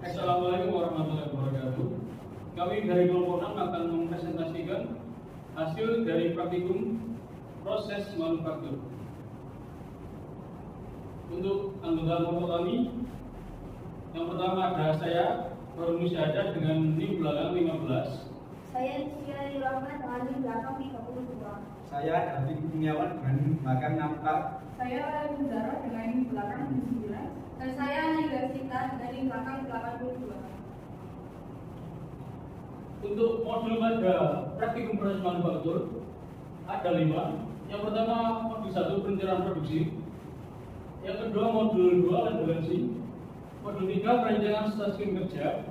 Assalamualaikum warahmatullahi wabarakatuh. Kami dari kelompok 6 akan mempresentasikan hasil dari praktikum proses manufaktur. Untuk anggota kelompok kami, yang pertama ada saya, Baru Musyahadah dengan NIM belakang 15. Saya Syari Rahman dengan NIM belakang 32. Saya David Kurniawan dengan NIM belakang 64. Saya Ayu Zara dengan NIM belakang 79. Dan saya Nida Sita dengan NIM belakang 82. Untuk modul pada praktikum proses manufaktur ada 5. Yang pertama modul 1 perencanaan produksi. Yang kedua modul 2 laboratorsi. Modul 3 perencanaan stasiun kerja.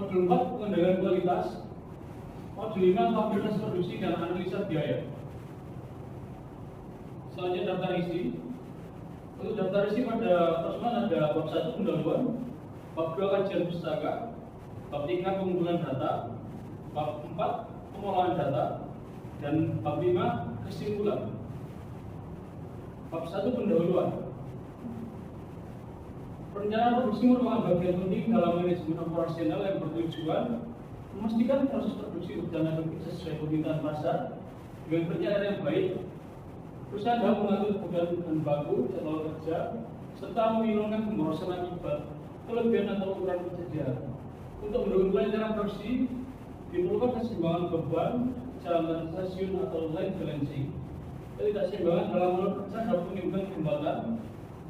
Modul 4 pengendalian kualitas. Modul 5 kapasitas produksi dan analisa biaya. Selanjutnya daftar isi. Untuk daftar isi pada pertemuan ada bab 1 pendahuluan, bab 2 kajian pustaka, bab 3 pengumpulan data, bab 4 pengolahan data, dan bab 5 kesimpulan. Bab 1 pendahuluan. Perencanaan produksi merupakan bagian penting dalam manajemen operasional yang bertujuan memastikan proses produksi berjalan sesuai permintaan pasar dengan perencanaan yang baik. Perusahaan dapat mengatur kebutuhan bahan baku, jadwal kerja, serta meminimalkan pemborosan akibat kelebihan atau ukuran persediaan. Untuk mendukung kelancaran produksi, diperlukan keseimbangan beban, jalan stasiun atau line balancing. Ketidakseimbangan dalam mengelola kerja dapat menimbulkan hambatan,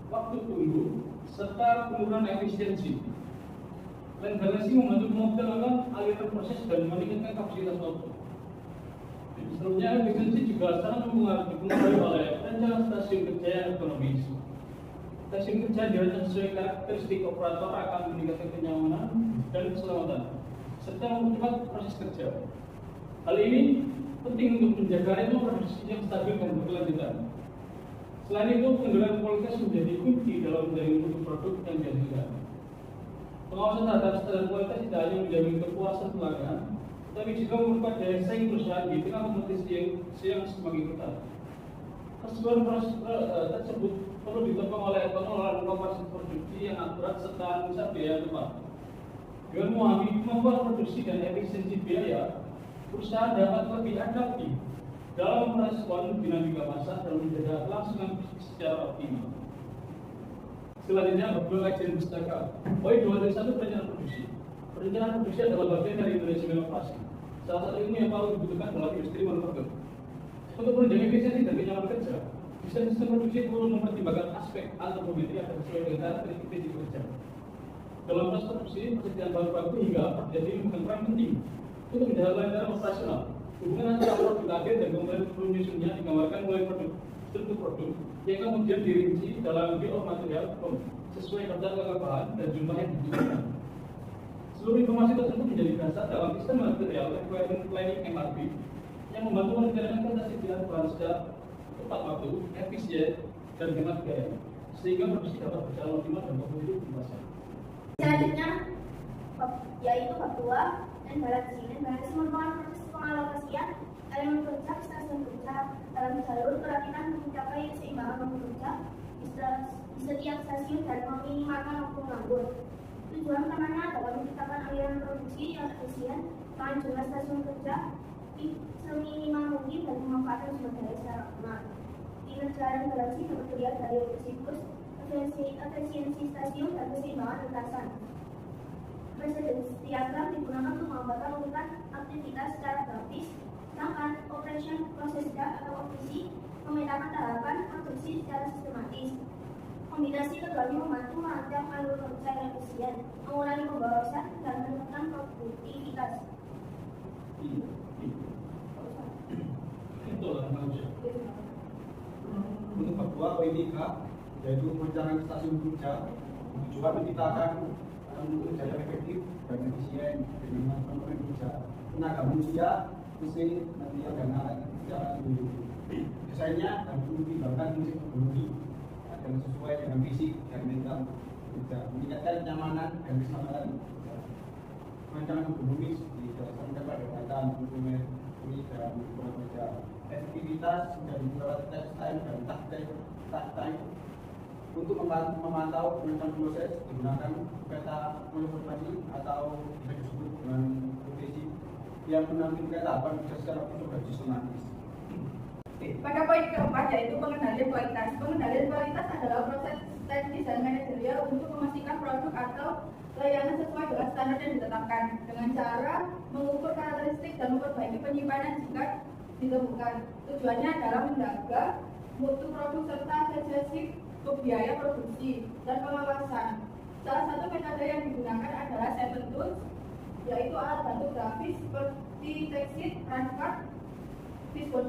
waktu tunggu, serta penurunan efisiensi. Line balancing membantu mengoptimalkan aliran proses dan meningkatkan kapasitas output. Sebelumnya, efisiensi juga sangat dipengaruhi oleh rencana stasiun kerja yang ekonomis. Stasiun kerja dirancang sesuai karakteristik operator akan meningkatkan kenyamanan dan keselamatan, serta mempercepat proses kerja. Hal ini penting untuk menjaga ritme produksi yang stabil dan berkelanjutan. Selain itu, pengendalian kualitas menjadi kunci dalam menjamin mutu produk yang dihasilkan. Pengawasan terhadap standar kualitas tidak hanya menjamin kepuasan pelanggan, tapi juga merupakan daya saing perusahaan di tengah kompetisi yang semakin ketat. Keseluruhan proses tersebut perlu ditopang oleh pengelolaan kapasitas produksi yang akurat serta analisa biaya yang tepat. Dengan memahami kemampuan produksi dan efisiensi biaya, perusahaan dapat lebih adaptif dalam merespon dinamika pasar dan menjaga kelangsungan bisnis secara optimal. Selanjutnya, bab 2 kajian pustaka. Poin 2 dari 1 perencanaan produksi. Perencanaan produksi adalah bagian dari manajemen operasi. Salah satu ilmu yang paling dibutuhkan dalam industri manufaktur. Untuk menjaga efisiensi dan kenyamanan kerja, desain sistem produksi perlu mempertimbangkan aspek antropometri agar sesuai dengan karakteristik fisik kerja. Dalam proses produksi, persediaan bahan baku hingga jadi bukan peran penting untuk menjaga kelancaran operasional. Hubungan antara produk agen dan komponen penyusunnya digambarkan mulai struktur produk yang kemudian dirinci dalam bill of material sesuai daftar bahan dan jumlah yang dibutuhkan. Seluruh informasi tersebut menjadi dasar dalam sistem material requirement planning MRP yang membantu merencanakan ketersediaan bahan secara tepat waktu, efisien, dan hemat biaya, sehingga produksi dapat berjalan optimal dan kompetitif di pasar. Selanjutnya, yaitu bab 2 dan balancing. Dan balancing merupakan proses pengalokasian elemen kerja stasiun kerja dalam jalur perakitan mencapai keseimbangan waktu kerja di setiap stasiun dan meminimalkan waktu nganggur. Tujuan utamanya adalah menciptakan aliran produksi yang efisien, dengan jumlah stasiun kerja seminimal mungkin dan memanfaatkan sumber daya secara optimal. Kinerja balancing dapat dilihat dari siklus efisiensi stasiun dan keseimbangan lintasan. Precedence diagram digunakan untuk membuat urutan aktivitas secara grafis, sedangkan operation process graph atau OPC memetakan tahapan produksi secara sistematis. Kombinasi keduanya membantu merancang alur kerja yang efisien, mengurangi pemborosan, dan meningkatkan produktivitas. Untuk bab 2 poin 3, yaitu perencanaan stasiun kerja, tujuan menciptakan kerja efektif dan efisien dengan komponen kerja, tenaga manusia, mesin, material, dan alat secara menyeluruh. Desainnya dan mempertimbangkan fungsi ekonomi dan sesuai dengan fisik dan mental kerja, meningkatkan kenyamanan dan keselamatan kerja. Perencanaan ekonomis didasarkan pada data dokumen dan kerja. Efektivitas dan kualitas time dan tak time. Untuk memantau perencanaan proses digunakan peta konservasi atau bisa disebut dengan profesi yang menampilkan tahapan kerja secara utuh dan sistematis. Pada poin keempat yaitu pengendalian kualitas. Pengendalian kualitas adalah proses tes desain manajerial untuk memastikan produk atau layanan sesuai dengan standar yang ditetapkan dengan cara mengukur karakteristik dan memperbaiki penyimpanan jika ditemukan. Tujuannya adalah menjaga mutu produk serta resiko biaya produksi dan pengawasan. Salah satu metode yang digunakan adalah 7 tools, yaitu alat bantu grafis seperti textsheet, transfer,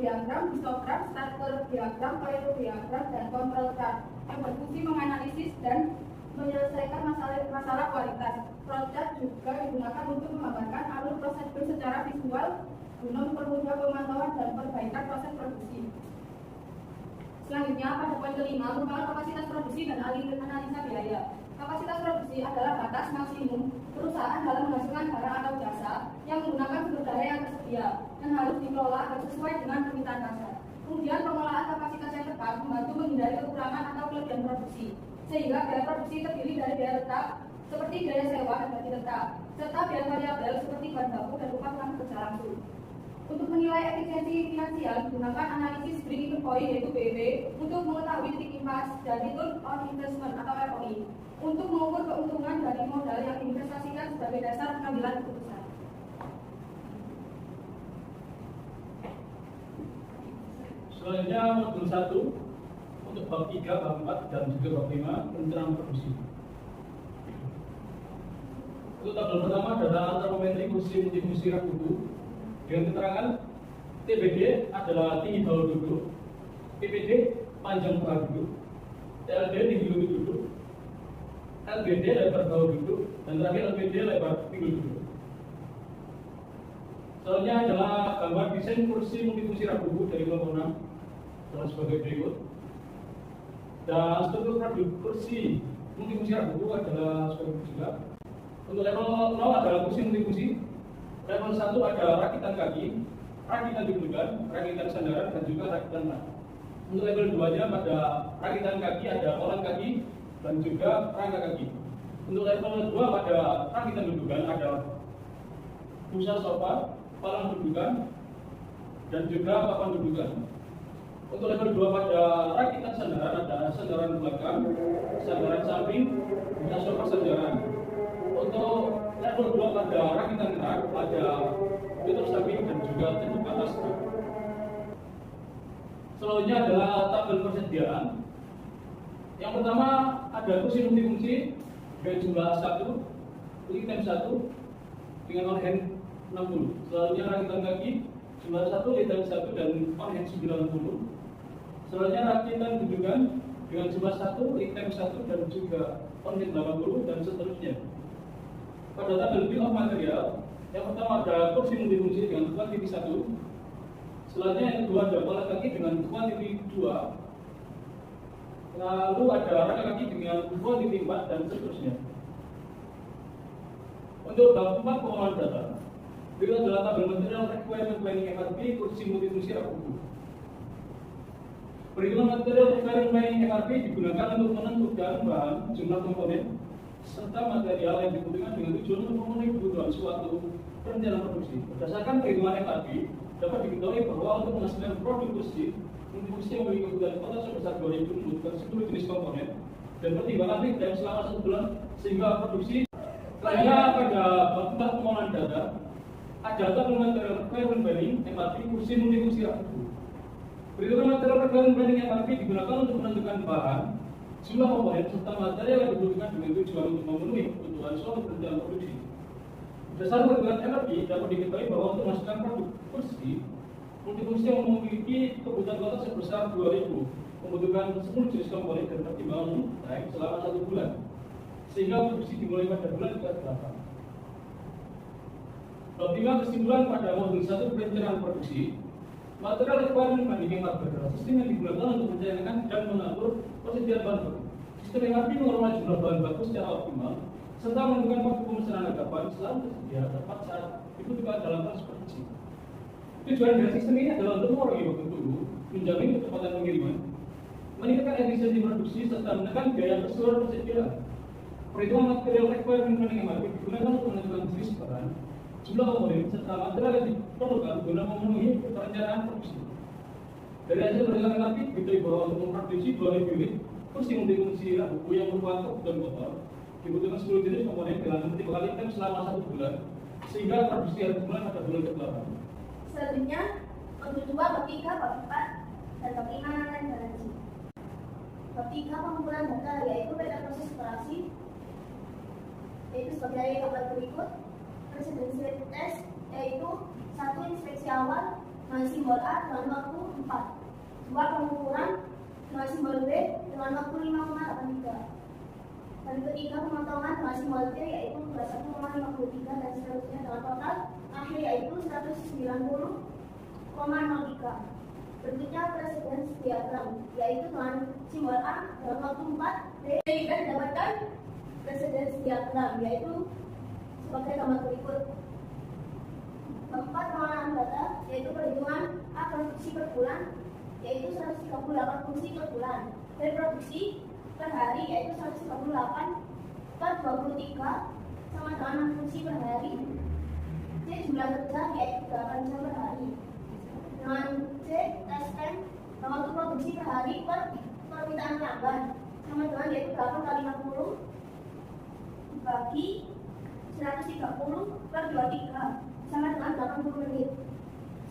diagram, histogram, starter diagram, Pareto diagram, dan control chart yang berfungsi menganalisis dan menyelesaikan masalah kualitas. Flowchart juga digunakan untuk menggambarkan alur prosedur secara visual guna mempermudah pemantauan dan perbaikan proses produksi. Selanjutnya, pada poin kelima merupakan kapasitas produksi dan analisa biaya. Kapasitas produksi adalah batas maksimum perusahaan dalam menghasilkan barang atau jasa yang menggunakan sumber daya yang tersedia dan harus dikelola agar sesuai dengan permintaan pasar. Kemudian pengolahan kapasitas yang tepat membantu menghindari kekurangan atau kelebihan produksi, sehingga biaya produksi terdiri dari biaya tetap seperti biaya sewa dan gaji tetap, serta biaya variabel seperti bahan baku dan upah yang kerja langsung. Untuk menilai efisiensi finansial digunakan analisis break-even point yaitu BEP untuk mengetahui titik impas dan return on investment atau ROI untuk mengukur keuntungan dari modal yang diinvestasikan sebagai dasar pengambilan keputusan. Selanjutnya modul 1 untuk bab 3, bab 4 dan juga bab 5 perencanaan produksi. Untuk tabel pertama adalah antropometri kursi multifungsi rak buku dengan keterangan TBD adalah tinggi bawah duduk, PPD panjang paha duduk, TLD tinggi lutut duduk, LBD lebar bawah duduk, dan terakhir LBD lebar pinggul duduk. Selanjutnya adalah gambar desain kursi multifungsi rak buku dari kelompok 6 sebagai berikut. Dan struktur produk kursi multifungsi rak buku adalah sebagai berikut juga. Untuk level 0 adalah kursi multifungsi. Level 1 ada rakitan kaki, rakitan dudukan, rakitan sandaran, dan juga rakitan rak. Untuk level 2-nya pada rakitan kaki ada kolan kaki dan juga rangka kaki. Untuk level 2 pada rakitan dudukan ada busa sofa, palang dudukan, dan juga papan dudukan. Untuk level 2 pada rakitan sandaran ada sandaran belakang, sandaran samping, busa sofa sandaran. Untuk level 2 pada rakitan rak ada tutup samping dan juga tutup atas rak. Selanjutnya adalah tabel persediaan. Yang pertama ada kursi multifungsi dengan jumlah 1, item 1 dengan on-hand 60. Selanjutnya rakitan kaki jumlah 1, item 1 dan on-hand 90. Selanjutnya rakitan dudukan dengan jumlah 1, item 1 dan juga on-hand 80 dan seterusnya. Pada tabel bill of material, yang pertama ada kursi multifungsi dengan kuantiti 1. Selanjutnya yang kedua ada kolan kaki dengan kuantiti 2. Lalu ada rangka kaki dengan kuantiti 4 dan seterusnya. Untuk bab 4 pengolahan data, berikut adalah tabel material requirement planning MRP kursi multifungsi rak buku. Perhitungan material requirement planning MRP digunakan untuk menentukan bahan, jumlah komponen, serta material yang dibutuhkan dengan tujuan untuk memenuhi kebutuhan suatu perencanaan produksi. Berdasarkan perhitungan MRP, dapat diketahui bahwa untuk menghasilkan produk kursi multifungsi yang memiliki kebutuhan total sebesar 2000 membutuhkan 10 jenis komponen dan pertimbangan lead time selama 1 bulan sehingga produksi. Selanjutnya pada bab pengolahan data ada tabel material requirement planning MRP kursi multifungsi rak buku. Perhitungan material requirement planning MRP digunakan untuk menentukan bahan, jumlah komponen serta material yang dibutuhkan dengan tujuan untuk memenuhi kebutuhan suatu perencanaan produksi. Berdasarkan perhitungan MRP dapat diketahui bahwa untuk menghasilkan produk kursi multifungsi yang memiliki kebutuhan total sebesar 2000 membutuhkan 10 jenis komponen dan pertimbangan lead time selama 1 bulan sehingga produksi dimulai pada bulan ke-8. Bab 5 kesimpulan pada modul 1 perencanaan produksi. Material requirement planning MRP adalah sistem yang digunakan untuk merencanakan dan mengatur persediaan bahan baku. Sistem MRP mengelola jumlah bahan baku secara optimal serta menentukan waktu pemesanan agar bahan selalu tersedia tepat saat dibutuhkan dalam proses produksi. Tujuan dari sistem ini adalah untuk mengurangi waktu tunggu, menjamin kecepatan pengiriman, meningkatkan efisiensi produksi serta menekan biaya keseluruhan persediaan. Perhitungan material requirement planning MRP digunakan untuk menentukan jenis peran, jumlah komponen, serta material yang diperlukan guna memenuhi perencanaan produksi. Dari hasil perencanaan MRP diketahui bahwa untuk memproduksi 2.000 unit kursi multifungsi buku yang merupakan kebutuhan kotor dibutuhkan 10 jenis komponen dalam bentuk kali item selama 1 bulan, sehingga produksi harus dimulai pada bulan ke-8. Selanjutnya, untuk 2, bab 3, bab 4, dan bab 5 dan garansi. Bab 3 pengumpulan data yaitu pada proses operasi, yaitu sebagai gambar berikut. Presidensial test yaitu 1 inspeksi awal dengan simbol A dengan waktu 4, 2 pengukuran dengan simbol B dengan waktu 5,83. Dan ketiga, pemotongan dengan simbol T yaitu 21,53 dan seterusnya dengan total akhir yaitu 190,03. Berikutnya presiden diagram yaitu dengan simbol A dengan waktu 4, B dan dapatkan presiden diagram yaitu sebagai gambar berikut. Keempat, pengelolaan data yaitu perhitungan A produksi per bulan yaitu 138 fungsi per bulan, dan produksi per hari yaitu 138 per 23 sama dengan 6 fungsi per hari. C, jumlah kerja yaitu 8 jam per hari. Dengan C, TSM waktu produksi per hari per permintaan pelanggan sama dengan yaitu 8 kali 60 dibagi 130 per 23 sama dengan 80 menit.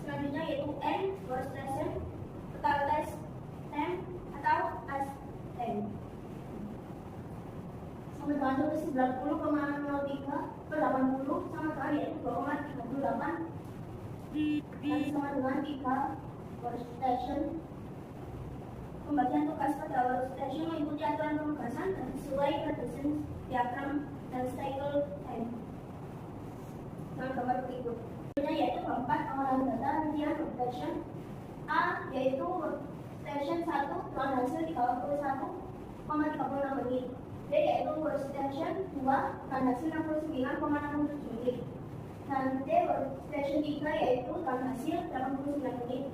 Selanjutnya yaitu N, workstation, total test M atau SN sama dengan 190,03 per 80 sama dengan yaitu 2,38 dan sama dengan 3 workstation. Pembagian tugas pada workstation mengikuti aturan penugasan dan sesuai presiden diagram dan cycle time. Dengan gambar berikut yaitu keempat, pengolahan data rincian workstation. A yaitu workstation 1 dengan hasil 31,36 menit. B yaitu workstation 2 dengan hasil 69,67 menit. Dan D workstation 3 yaitu dengan hasil 89 menit.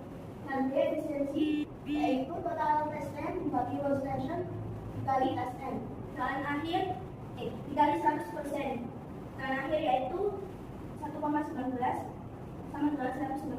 Dan D efisiensi yaitu total test time dibagi workstation dikali test time. Dan akhir dikali 100%. Dan akhir yaitu 1,19 sama dengan 119%.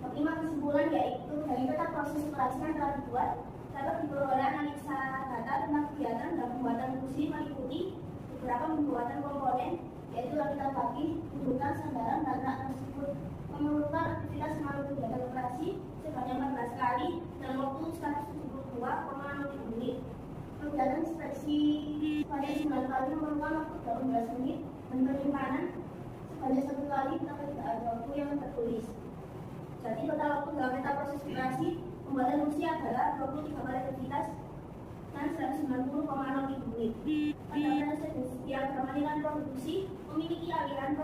Kelima, kesimpulan yaitu dari peta proses operasi yang telah dibuat dapat diperoleh analisa data tentang kegiatan dan pembuatan kursi meliputi beberapa pembuatan komponen yaitu yang kita bagi, urutan, sandaran, dan rak tersebut memerlukan aktivitas melalui kegiatan operasi sebanyak 14 kali dalam waktu 172,03 menit. Kegiatan inspeksi sebanyak 9 kali memerlukan waktu 18 menit dan penyimpanan sebanyak 1 kali tapi tidak ada waktu yang tertulis. Jadi total waktu dalam peta proses operasi pembuatan kursi adalah 23 kali aktivitas dan 190,03 menit. Pada proses diagram aliran produksi memiliki aliran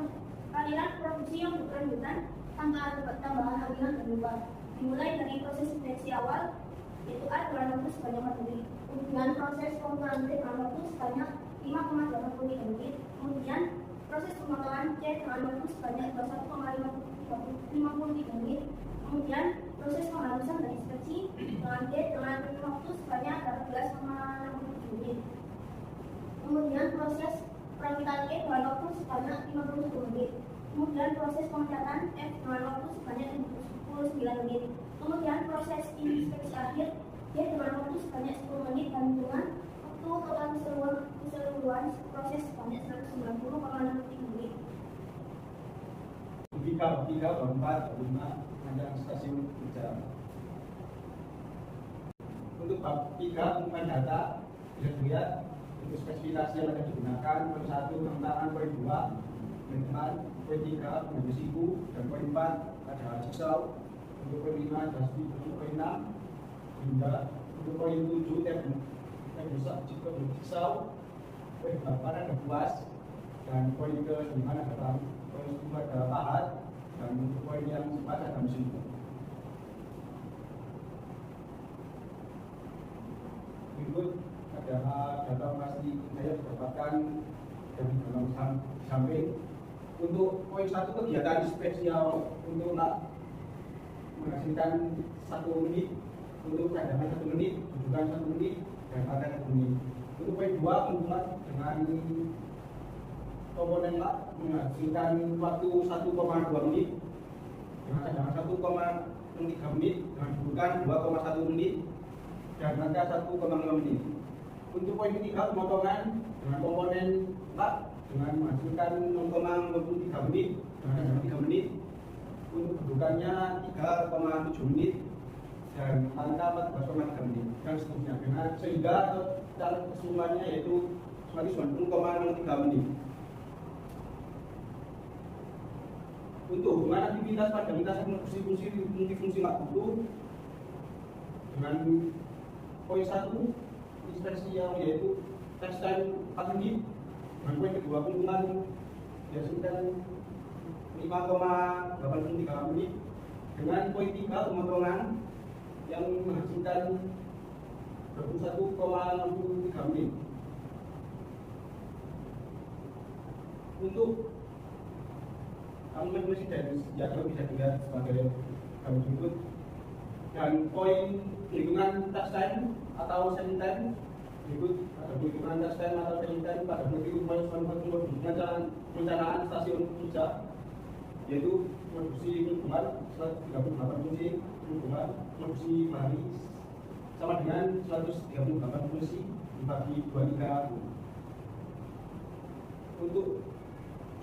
produksi yang berkelanjutan tanpa ada tambahan aliran berubah. Dimulai dari proses inspeksi awal yaitu A dengan waktu sebanyak 4 menit. Kemudian proses pengumpulan B dengan waktu sebanyak 5,83 menit. Kemudian proses pemotongan C dengan waktu sebanyak 21,53 menit. Kemudian proses penghalusan dan inspeksi dengan D dengan waktu sebanyak 18,67 menit. Kemudian proses perakitan E dengan waktu sebanyak 51 menit. Kemudian proses pengecatan F dengan waktu sebanyak 49 menit. Kemudian proses inspeksi akhir D dengan waktu sebanyak 10 menit dan dengan waktu total keseluruhan proses sebanyak 190,63 menit. 3, 4, 5 panjang stasiun kerja. Untuk bab 3 pengumpulan data dilihat untuk spesifikasi yang akan digunakan. Poin 1 pengembangan, poin 2 pengembangan, poin 3 pengambil siku, dan poin 4 ada jigsaw. Untuk poin 5 ada poin 6 hingga untuk poin 7 jigsaw, poin 8 ada puas, dan poin ke 9 ada poin 10 ada pahat, dan untuk poin yang 4 ada mesin. Berikut adalah data operasi saya didapatkan dari dalam samping. Untuk poin 1 kegiatan spesial untuk menghasilkan 1 menit, untuk cadangan 1 menit, dudukan 1 menit, dan pakai 1 menit. Untuk poin 2 keuntungan dengan komponen Pak menghasilkan waktu 1,2 menit dengan cadangan 1,3 menit dengan kedudukan 2,1 menit dan angka 1,5 menit. Untuk poin ketiga pemotongan dengan komponen Pak dengan menghasilkan 0,23 menit dengan cadangan 3 menit. Untuk kedudukannya 3,7 menit dan angka 14,3 menit dan seterusnya dengan sehingga total keseluruhannya yaitu 90,03 menit. Untuk hubungan aktivitas pada lintasan multifungsi makro dengan poin 1 dispersi yang yaitu test time 4 menit dengan poin kedua keuntungan dihasilkan 5,83 menit dengan poin 3 pemotongan yang menghasilkan 21,63 menit. Untuk kalkulasi dari jadwal bisa dilihat sebagai berikut. Dan poin perhitungan touch time atau setting time berikut. Ada perhitungan touch time atau setting time pada perencanaan stasiun kerja, yaitu produksi lingkungan 138 fungsi lingkungan produksi hari sama dengan 138 fungsi dibagi 23. Untuk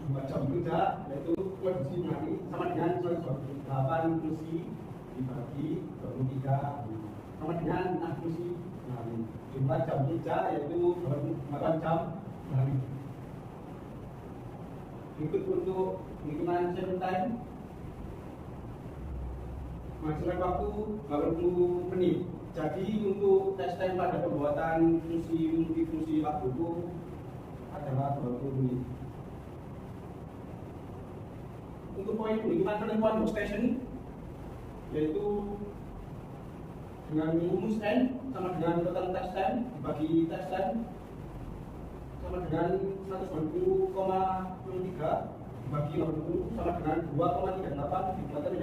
jumlah jam kerja yaitu produksi hari sama dengan 128 fungsi dibagi 23 sama dengan 6 fungsi hari. Jumlah jam kerja yaitu 8 jam hari. Berikut untuk hitungan setting time menghasilkan waktu 80 menit. Jadi untuk test time pada pembuatan multifungsi waktu itu adalah 20 menit. Untuk poin perhitungan penentuan workstation yaitu dengan rumus N sama dengan total test time dibagi test time sama dengan 120,03 dibagi 80 sama dengan 2,38 dibuatkan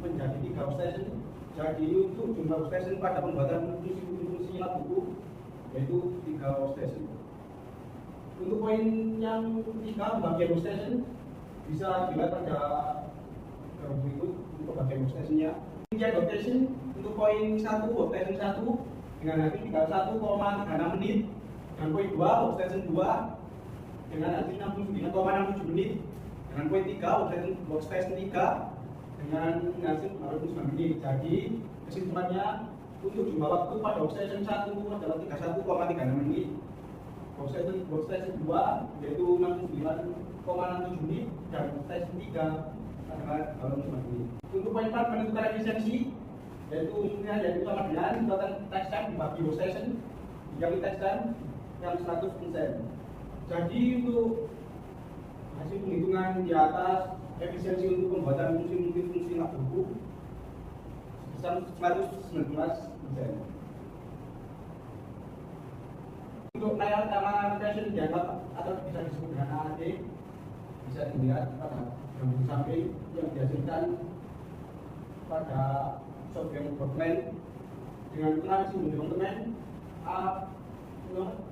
menjadi 3 workstation. Jadi untuk jumlah workstation pada pembuatan fungsi lab buku yaitu 3 workstation. Untuk poin yang 3 bagian workstation bisa dilihat pada berikut untuk bagian workstationnya. Rincian workstation untuk poin 1 workstation 1 dengan hasil 31,36 menit dan poin 2 workstation 2 dengan hasil 69,67 menit dengan poin 3 workstation 3 dengan hasil 49 menit. Jadi kesimpulannya untuk jumlah waktu pada workstation 1 adalah 31,36 menit. Workstation 2 yaitu 69,67 menit dan workstation 3 adalah 49 menit. Untuk poin 4 menentukan efisiensi yaitu sama dengan total test time dibagi workstation dikali test time yang 100%. Jadi untuk hasil penghitungan di atas efisiensi untuk pembuatan multifungsi lab buku sebesar 119%. Untuk layar utama application dianggap atau bisa disebut dengan AAD bisa dilihat pada gambar samping yang dihasilkan pada software development dengan pengarasi development A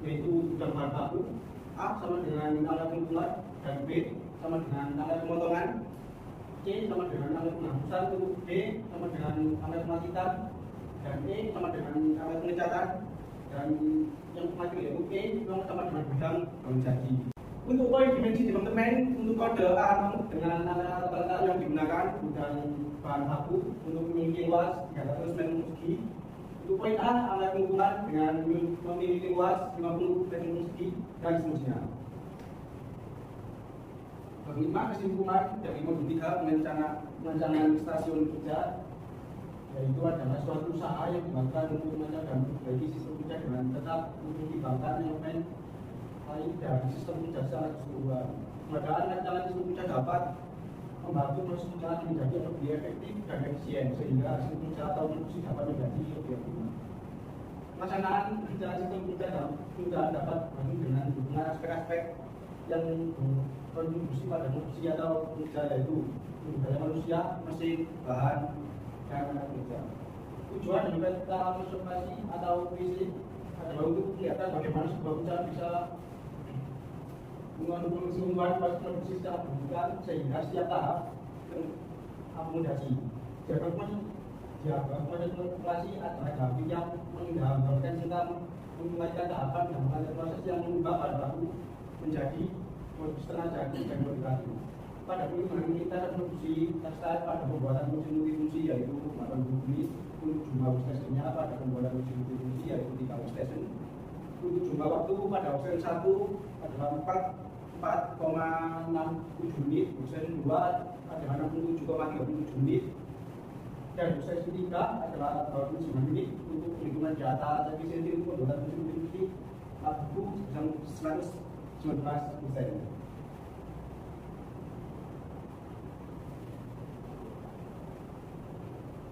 yaitu bidang bahan baku, A sama dengan angka pengumpulan dan B sama dengan angka pemotongan, C sama dengan angka penghapusan, untuk D sama dengan angka pematikan dan E sama dengan angka pengecatan dan yang terakhir yaitu E sama dengan bidang bangun janji. Untuk poin dimensi development untuk kode A dengan rata-rata yang digunakan bidang bahan baku untuk memiliki luas 300 meter persegi. Untuk poin A angka pengumpulan dengan memiliki luas 50 meter persegi dan seterusnya. Kelima, kesimpulan dari modul 3 perencanaan stasiun kerja yaitu adalah suatu usaha yang dilakukan untuk menjaga dan memperbaiki sistem kerja dengan tetap mempertimbangkan elemen lain dari sistem kerja secara keseluruhan. Pengadaan rancangan sistem kerja dapat membantu proses kerja menjadi lebih efektif dan efisien sehingga hasil kerja atau produksi dapat menjadi lebih optimal. Pelaksanaan rancangan sistem kerja dapat dengan hubungan aspek-aspek yang berkontribusi pada produksi atau kerja yaitu sumber daya manusia, mesin, bahan, dan tenaga kerja. Tujuan dari peta observasi atau visi adalah untuk kelihatan bagaimana sebuah perusahaan bisa mengumumkan proses produksi secara berbulan sehingga setiap tahap akomodasi. Jaga proses kalkulasi adalah grafik yang menggambarkan serta mengaitkan tahapan dan mengaitkan proses yang mengubah pada baku menjadi setengah jadi dan modifikasi. Pada pengembangan kita produksi tekstil pada pembuatan mesin multifungsi yaitu 8 unit untuk jumlah workstation-nya pada pembuatan mesin multifungsi yaitu 3 workstation. Untuk jumlah waktu pada workstation 1 adalah 4,67 unit, workstation 2 adalah 67,37 unit, dan workstation 3 adalah 29 unit untuk perhitungan data efisiensi untuk pembuatan mesin multifungsi aku sebesar 119%.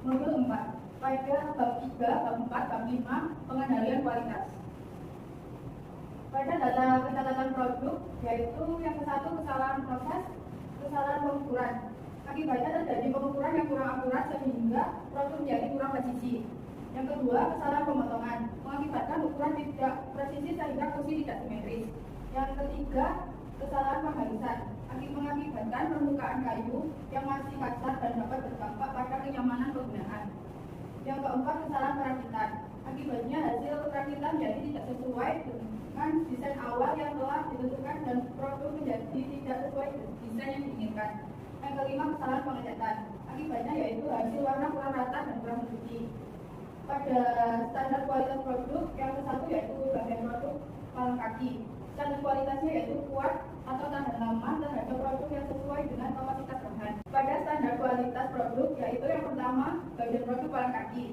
Modul 4, pada bab 3, bab 4, bab 5, pengendalian kualitas. Pada data pencatatan produk, yaitu yang ke-1 kesalahan proses, kesalahan pengukuran. Akibatnya terjadi pengukuran yang kurang akurat sehingga produk menjadi kurang presisi. Yang kedua, kesalahan pemotongan, mengakibatkan ukuran tidak presisi sehingga kursi tidak simetris. Yang ketiga, kesalahan penghalusan, mengakibatkan permukaan kayu yang masih kasar dan dapat berdampak pada kenyamanan penggunaan. Yang keempat, kesalahan perakitan, akibatnya hasil perakitan jadi tidak sesuai dengan desain awal yang telah ditentukan dan produk menjadi tidak sesuai desain yang diinginkan. Yang kelima, kesalahan pengecatan, akibatnya yaitu hasil warna kurang rata dan kurang mencuci. Pada standar kualitas produk, yang ke-1 yaitu bagian produk palang kaki. Standar kualitasnya yaitu kuat atau tahan lama terhadap produk yang sesuai dengan kapasitas bahan. Pada standar kualitas produk, yaitu yang pertama bagian produk palang kaki.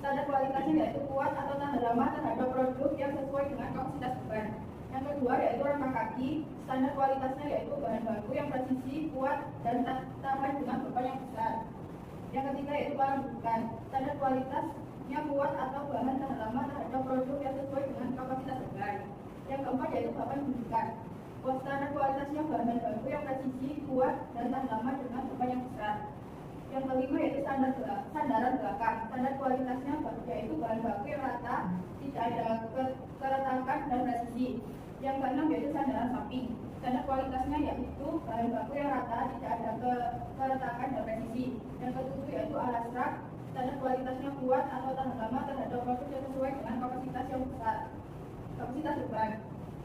Standar kualitasnya yaitu kuat atau tahan lama terhadap produk yang sesuai dengan kapasitas bahan. Yang kedua yaitu rangka kaki. Standar kualitasnya yaitu bahan baku yang presisi, kuat, dan tahan dengan beban yang besar. Yang ketiga yaitu palang bukan. Standar kualitasnya kuat atau bahan tahan lama terhadap produk yang sesuai dengan kapasitas bahan. Yang keempat yaitu papan gundukan. Standar kualitasnya bahan baku yang presisi, kuat, dan tahan lama dengan beban yang besar. Yang kelima yaitu sandaran belakang. Standar kualitasnya yaitu bahan baku yang rata, tidak ada keretakan dan presisi. Yang keenam yaitu sandaran samping. Standar kualitasnya yaitu bahan baku yang rata, tidak ada keretakan dan presisi. Yang ketujuh yaitu alas rak. Standar kualitasnya kuat atau tahan lama terhadap produk yang sesuai dengan kapasitas yang besar. Kapasitas beban.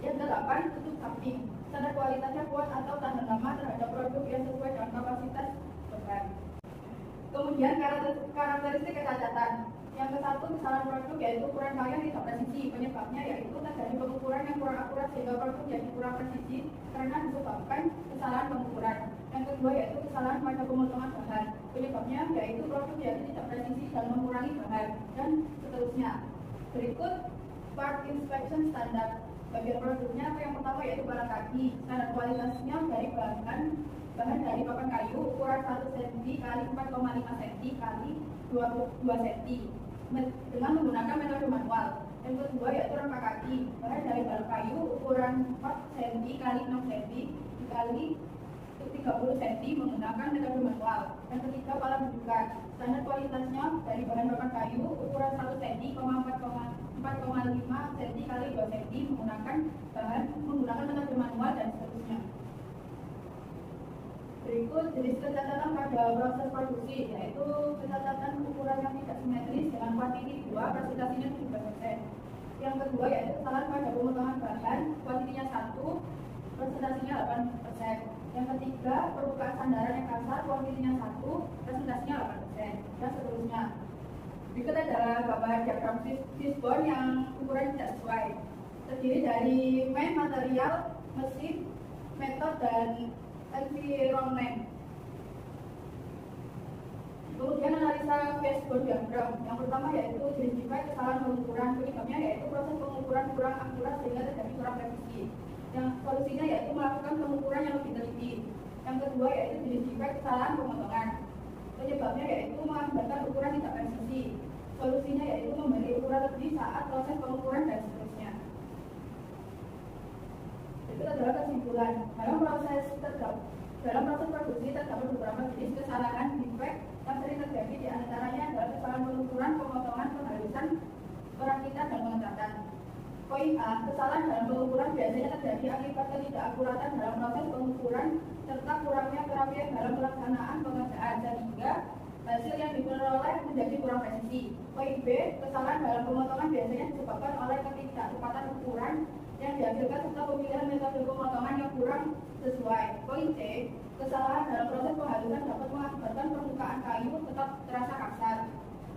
Yang ke-8, tutup samping. Standar kualitasnya kuat atau tahan lama terhadap produk yang sesuai dengan kapasitas beban. Kemudian karakteristik kecacatan. Yang ke-1, kesalahan produk yaitu ukuran kayu yang tidak presisi. Penyebabnya yaitu terjadi pengukuran yang kurang akurat sehingga produk jadi kurang presisi karena disebabkan kesalahan pengukuran. Yang kedua yaitu kesalahan pada pemotongan bahan. Penyebabnya yaitu produk jadi tidak presisi dan mengurangi bahan dan seterusnya. Berikut part inspection standar. Bagian produknya yang pertama yaitu palang kaki. Standar kualitasnya dari bahan dari papan kayu ukuran 1 cm kali 4,5 cm kali 22 cm dengan menggunakan metode manual. Yang kedua yaitu rangka kaki. Bahan dari balok kayu ukuran 4 cm kali 6 cm dikali 30 cm menggunakan metode manual. Yang ketiga palang gundukan. Standar kualitasnya dari bahan papan kayu ukuran 1 cm, 4,5 cm kali 2 cm menggunakan metode manual dan seterusnya. Berikut jenis kecacatan pada proses produksi, yaitu kecacatan ukuran yang tidak simetris dengan kuantiti 2, presentasinya 17%. Yang kedua yaitu kesalahan pada pemotongan bahan, kuantitinya 1, presentasinya 8%. Yang ketiga, permukaan sandaran yang kasar, kuantitinya 1, presentasinya 8%, dan seterusnya. Berikut adalah gambar diagram fishbone yang ukuran tidak sesuai. Terdiri dari main material, mesin, metode, dan environment. Kemudian analisa fishbone diagram. Yang pertama yaitu identify kesalahan pengukuran. Penyebabnya yaitu proses pengukuran kurang akurat sehingga terjadi kurang presisi. Yang solusinya yaitu melakukan pengukuran yang lebih teliti. Yang kedua yaitu identify kesalahan pemotongan. Penyebabnya yaitu mengakibatkan ukuran tidak presisi. Solusinya yaitu memberi ukuran lebih saat proses pengukuran dan seterusnya. Itu adalah kesimpulan. Dalam proses produksi terdapat beberapa jenis kesalahan defect yang sering terjadi, di antaranya adalah kesalahan pengukuran, pemotongan, penghalusan, perakitan, dan pengecatan. Poin A, kesalahan dalam pengukuran biasanya terjadi akibat ketidakakuratan dalam proses pengukuran serta kurangnya kerapian dalam pelaksanaan pengerjaan sehingga hasil yang diperoleh menjadi kurang presisi. Poin B, kesalahan dalam pemotongan biasanya disebabkan oleh ketidaktepatan ukuran yang dihasilkan serta pemilihan metode pemotongan yang kurang sesuai. Poin C, kesalahan dalam proses penghalusan dapat mengakibatkan permukaan kayu tetap terasa kasar.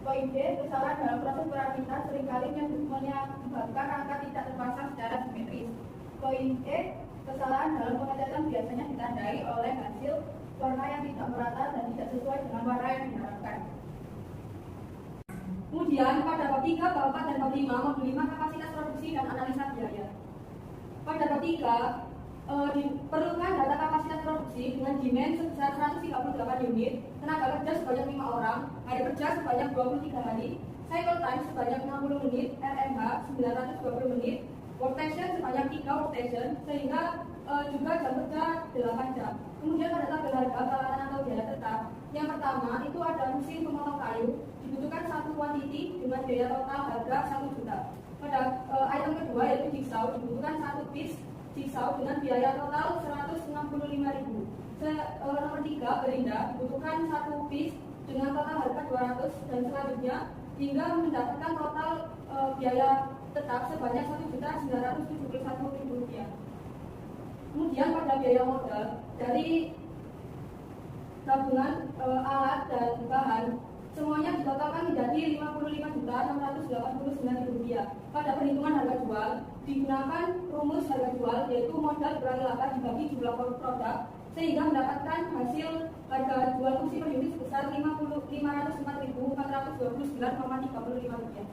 Poin D, kesalahan dalam proses perakitan seringkali menyebabkan rangka tidak terpasang secara simetris. Poin E, kesalahan dalam pengecatan biasanya ditandai oleh hasil warna yang tidak merata dan tidak sesuai dengan warna yang diharapkan. Kemudian pada bab 3, bab 4, dan bab 5, modul 5 kapasitas produksi dan analisa biaya. Pada bab 3, diperlukan data kapasitas produksi dengan demand sebesar 138 unit, tenaga kerja sebanyak 5 orang, hari kerja sebanyak 23 hari, cycle time sebanyak 60 menit, RMH 920 menit, workstation sebanyak 3 workstation, sehingga juga jam kerja 8 jam. Kemudian pada tabel harga pelayanan atau biaya tetap, yang pertama itu ada mesin pemotong kayu, dibutuhkan 1 kuantiti dengan biaya total harga 1 juta. Pada item kedua yaitu jigsaw, dibutuhkan 1 piece jigsaw dengan biaya total 165.000. Nomor 3, berinda, dibutuhkan 1 piece dengan total harga 200 dan selanjutnya hingga mendapatkan total biaya tetap sebanyak 1.971.000 rupiah. Kemudian pada biaya modal dari gabungan alat dan bahan semuanya ditotalkan menjadi 55.689.000 rupiah. Pada perhitungan harga jual digunakan rumus harga jual yaitu modal kurangi laba dibagi jumlah produk sehingga mendapatkan hasil harga jual kursi per unit sebesar 504.429,35 rupiah.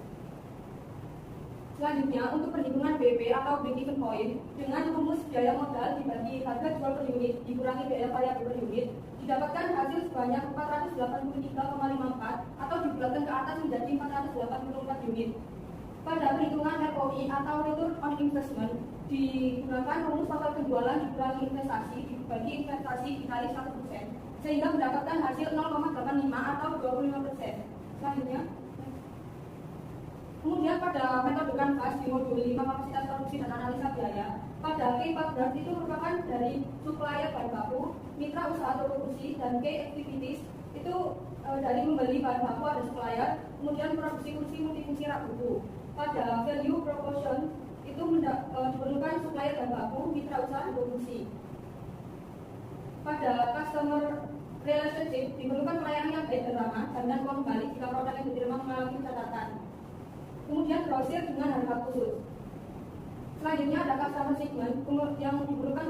Selanjutnya untuk perhitungan BP atau break even point dengan rumus biaya modal dibagi harga jual per unit dikurangi biaya variabel per unit didapatkan hasil sebanyak 483,54 atau dibulatkan ke atas menjadi 484 unit. Pada perhitungan ROI atau return on investment digunakan rumus total penjualan dikurangi investasi dibagi investasi dikali 1% sehingga mendapatkan hasil 0,85 atau 25%. Selanjutnya kemudian pada metode kanvas di modul 5 kapasitas produksi dan analisa biaya, pada K14 itu merupakan dari supplier bahan baku, mitra usaha atau produksi, dan K activities itu dari membeli bahan baku ada supplier, kemudian produksi kursi multifungsi rak buku. Pada value proportion itu diperlukan supplier bahan baku, mitra usaha dan produksi. Pada customer relationship diperlukan pelayanan yang baik dan ramah, jaminan uang kembali jika produk yang diterima mengalami catatan. Kemudian grosir dengan harga khusus. Selanjutnya ada customer segment yang diperlukan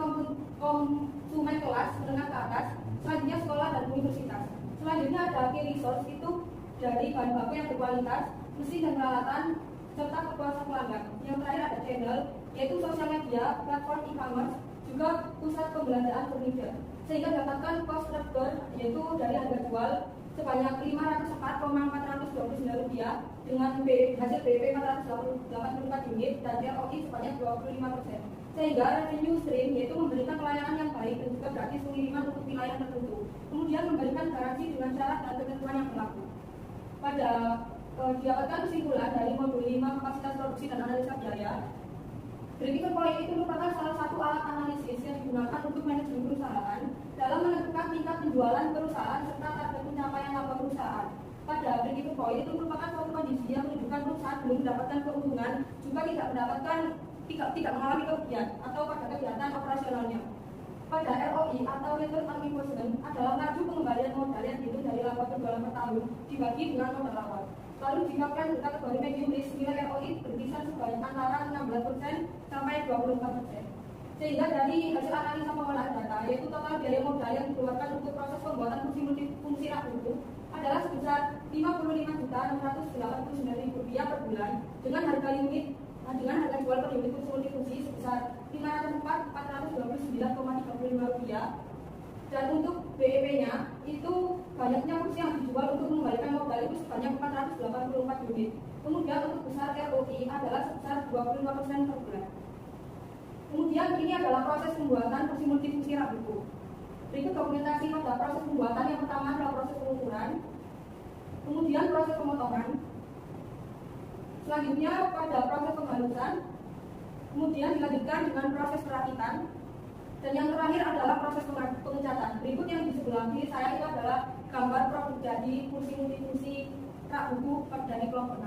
konsumen kelas menengah ke atas. Selanjutnya sekolah dan universitas. Selanjutnya ada key resource itu dari bahan baku yang berkualitas, mesin dan peralatan serta kepuasan pelanggan. Yang terakhir ada channel yaitu sosial media, platform e-commerce, juga pusat pembelanjaan furniture. Sehingga dapatkan cost structure yaitu dari harga jual sebanyak 504,429 rupiah dengan hasil BP 484 unit dan ROI sebanyak 25%. Sehingga revenue stream yaitu memberikan pelayanan yang baik dan juga gratis pengiriman untuk wilayah tertentu. Kemudian memberikan garansi dengan syarat dan ketentuan yang berlaku. Pada didapatkan kesimpulan dari modul 5 kapasitas produksi dan analisa biaya. Break-even point itu merupakan salah satu alat analisis yang digunakan untuk manajemen perusahaan dalam menentukan tingkat penjualan perusahaan serta target pencapaian laba perusahaan. Pada break-even point itu merupakan suatu kondisi yang menunjukkan perusahaan belum mendapatkan keuntungan, juga tidak mengalami kerugian atau pada kegiatan operasionalnya. Pada ROI atau return on investment adalah laju pengembalian modal yang dihitung dari laba penjualan per tahun dibagi dengan modal awal. Lalu jika plan berkategori medium risk, nilai ROI berkisar sebanyak antara 16% sampai 24%. Sehingga dari hasil analisa pengolahan data, yaitu total biaya modal yang dikeluarkan untuk proses pembuatan kursi multifungsi rak buku adalah sebesar Rp55.689.000 per bulan dengan harga jual per unit kursi multifungsi sebesar Rp504.429,35. Dan untuk BEP-nya itu banyaknya kursi yang dijual untuk mengembalikan modal itu sebanyak 484 unit. Kemudian untuk besar ROI adalah sebesar 25% per bulan. Kemudian ini adalah proses pembuatan kursi multifungsi rak buku. Berikut dokumentasi pada proses pembuatan. Yang pertama adalah proses pengukuran, kemudian proses pemotongan, selanjutnya pada proses pembalusan, Kemudian dilanjutkan dengan proses perakitan. Dan yang terakhir adalah proses pengecatan. Berikut yang di sebelah kiri saya itu adalah gambar produk jadi kursi multifungsi rak buku dari kelompok 6.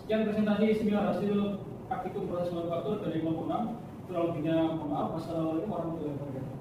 Sekian presentasi seminar hasil praktikum proses manufaktur dari kelompok 6. Kurang lebihnya mohon maaf. Wassalamualaikum warahmatullahi wabarakatuh.